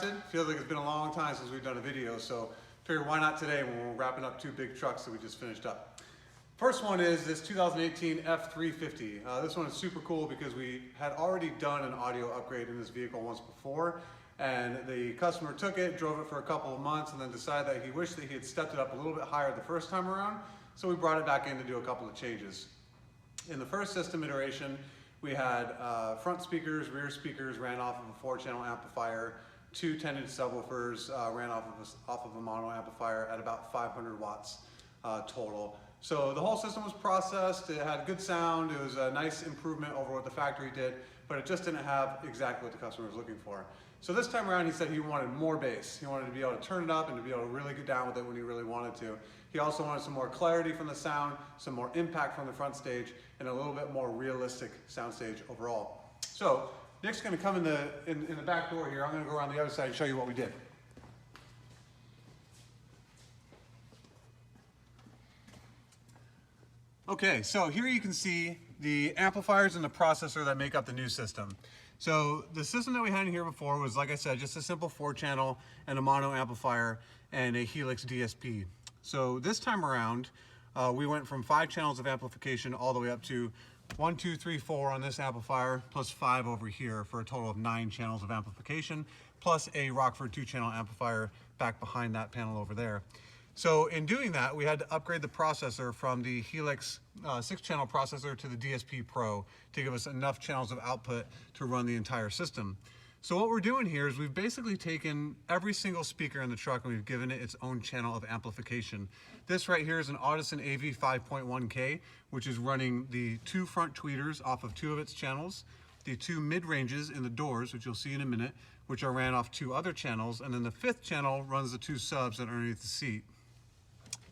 Handcrafted. Feels like it's been a long time since we've done a video, so figured why not today when we're wrapping up two big trucks that we just finished up. First one is this 2018 F350. This one is super cool because we had already done an audio upgrade in this vehicle once before, and the customer took it, drove it for a couple of months, and then decided that he wished that he had stepped it up a little bit higher the first time around, so we brought it back in to do a couple of changes. In the first system iteration, we had front speakers, rear speakers, ran off of a 4-channel amplifier, 2 10-inch subwoofers, ran off of a mono amplifier at about 500 watts total. So the whole system was processed, it had good sound, it was a nice improvement over what the factory did, but it just didn't have exactly what the customer was looking for. So this time around he said he wanted more bass. He wanted to be able to turn it up and to be able to really get down with it when he really wanted to. He also wanted some more clarity from the sound, some more impact from the front stage, and a little bit more realistic sound stage overall. So Nick's going to come in the back door here. I'm going to go around the other side and show you what we did. Okay, so here you can see the amplifiers and the processor that make up the new system. So the system that we had in here before was, like I said, just a simple 4-channel and a mono amplifier and a Helix DSP. So this time around, we went from 5 channels of amplification all the way up to 1, 2, 3, 4 on this amplifier, plus 5 over here for a total of 9 channels of amplification, plus a Rockford 2-channel amplifier back behind that panel over there. So in doing that, we had to upgrade the processor from the Helix 6-channel processor to the DSP Pro to give us enough channels of output to run the entire system. So what we're doing here is we've basically taken every single speaker in the truck and we've given it its own channel of amplification. This right here is an Audison AV 5.1K, which is running the 2 front tweeters off of 2 of its channels, the 2 mid-ranges in the doors, which you'll see in a minute, which are ran off 2 other channels, and then the 5th channel runs the 2 subs that are underneath the seat.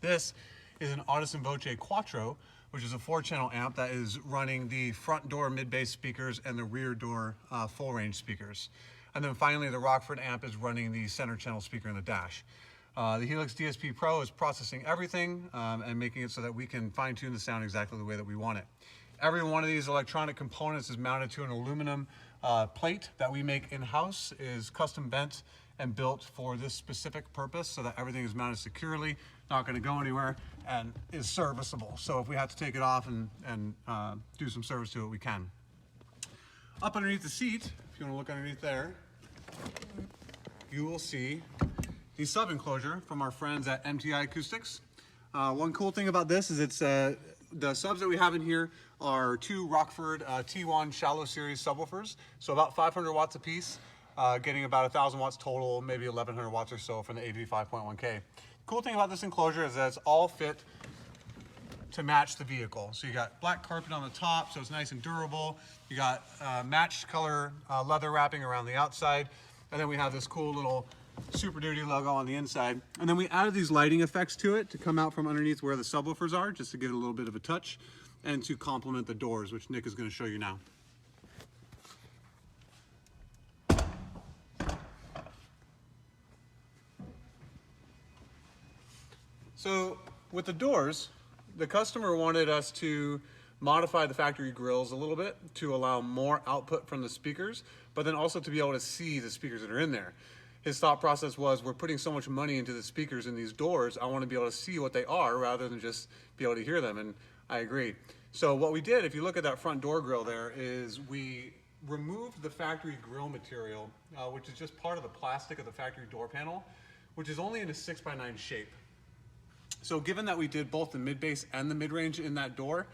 This is an Audison Voce Quattro, which is a 4-channel amp that is running the front door mid-bass speakers and the rear door full-range speakers. And then finally, the Rockford amp is running the center channel speaker in the dash. The Helix DSP Pro is processing everything and making it so that we can fine-tune the sound exactly the way that we want it. Every one of these electronic components is mounted to an aluminum plate that we make in-house, is custom bent and built for this specific purpose so that everything is mounted securely, not going to go anywhere, and is serviceable. So if we have to take it off and do some service to it, we can. Up underneath the seat, if you want to look underneath there, you will see the sub enclosure from our friends at MTI Acoustics. One cool thing about this is it's the subs that we have in here are 2 Rockford T1 shallow series subwoofers, so about 500 watts a piece, getting about 1,000 watts total, maybe 1,100 watts or so from the AV 5.1K. Cool thing about this enclosure is that it's all fit to match the vehicle. So you got black carpet on the top, so it's nice and durable. You got matched color leather wrapping around the outside, and then we have this cool little Super Duty logo on the inside. And then we added these lighting effects to it to come out from underneath where the subwoofers are, just to give it a little bit of a touch, and to complement the doors, which Nick is going to show you now. So with the doors, the customer wanted us to modify the factory grills a little bit to allow more output from the speakers, but then also to be able to see the speakers that are in there. His thought process was, we're putting so much money into the speakers in these doors, I want to be able to see what they are rather than just be able to hear them, and I agree. So what we did, if you look at that front door grill there, is we removed the factory grill material, which is just part of the plastic of the factory door panel, which is only in a 6x9 shape. So given that we did both the mid-bass and the mid-range in that door,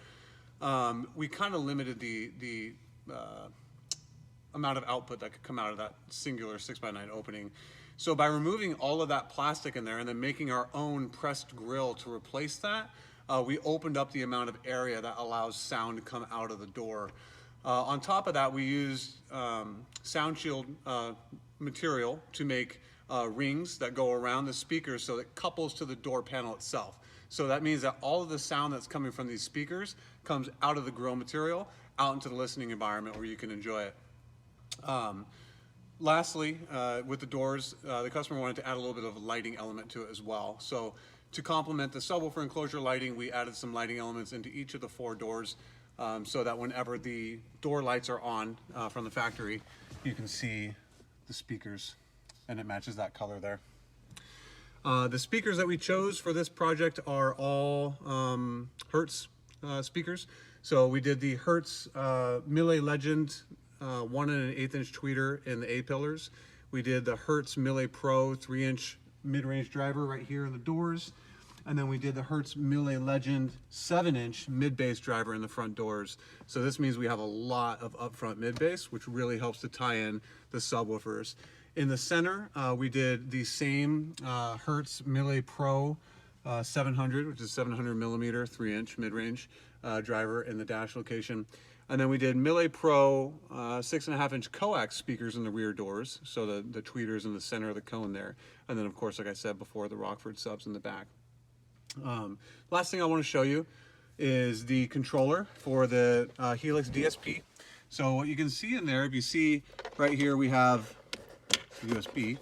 we kind of limited the amount of output that could come out of that singular 6x9 opening. So by removing all of that plastic in there and then making our own pressed grill to replace that, we opened up the amount of area that allows sound to come out of the door. On top of that, we used Soundshield material to make rings that go around the speakers so it couples to the door panel itself. So that means that all of the sound that's coming from these speakers comes out of the grill material, out into the listening environment where you can enjoy it. Lastly, with the doors, the customer wanted to add a little bit of a lighting element to it as well. So to complement the subwoofer enclosure lighting, we added some lighting elements into each of the 4 doors so that whenever the door lights are on from the factory, you can see the speakers and it matches that color there. The speakers that we chose for this project are all Hertz speakers. So we did the Hertz Mille Legend 1 1/8 inch tweeter in the A-pillars. We did the Hertz Mille Pro 3-inch mid-range driver right here in the doors. And then we did the Hertz Mille Legend 7-inch mid-bass driver in the front doors. So this means we have a lot of upfront mid-bass, which really helps to tie in the subwoofers. In the center, we did the same Hertz Mille Pro 700, which is 700 millimeter 3-inch mid-range driver in the dash location. And then we did Mille Pro 6.5-inch coax speakers in the rear doors, so the tweeters in the center of the cone there. And then, of course, like I said before, the Rockford subs in the back. Last thing I want to show you is the controller for the Helix DSP. So what you can see in there, if you see right here, we have USB,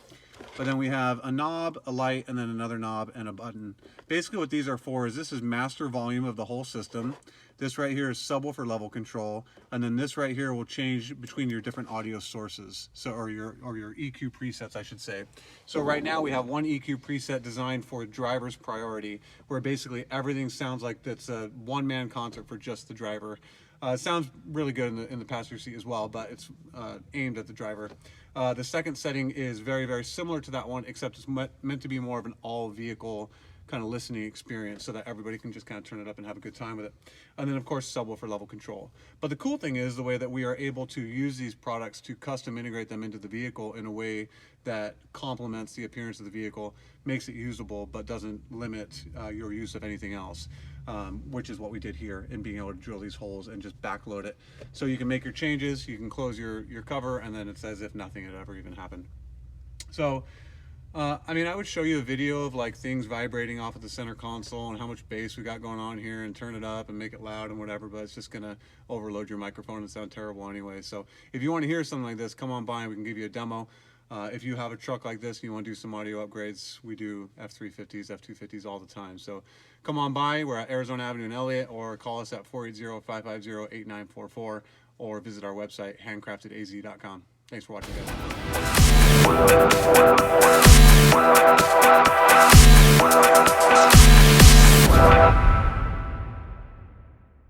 but then we have a knob, a light, and then another knob and a button. Basically what these are for is this is master volume of the whole system. This right here is subwoofer level control, and then this right here will change between your different audio sources, so or your EQ presets, I should say. So right now we have one EQ preset designed for driver's priority, where basically everything sounds like it's a one-man concert for just the driver. It sounds really good in the passenger seat as well, but it's aimed at the driver. The second setting is very, very similar to that one, except it's meant to be more of an all-vehicle kind of listening experience so that everybody can just kind of turn it up and have a good time with it. And then, of course, subwoofer level control. But the cool thing is the way that we are able to use these products to custom integrate them into the vehicle in a way that complements the appearance of the vehicle, makes it usable, but doesn't limit your use of anything else. Which is what we did here in being able to drill these holes and just backload it. So you can make your changes, you can close your cover, and then it's as if nothing had ever even happened. So, I mean, I would show you a video of like things vibrating off of the center console and how much bass we got going on here and turn it up and make it loud and whatever, but it's just gonna overload your microphone and sound terrible anyway. So if you want to hear something like this, come on by and we can give you a demo. If you have a truck like this and you want to do some audio upgrades, we do F350s, F250s all the time. So come on by. We're at Arizona Avenue in Elliott, or call us at 480-550-8944, or visit our website, handcraftedaz.com. Thanks for watching, guys.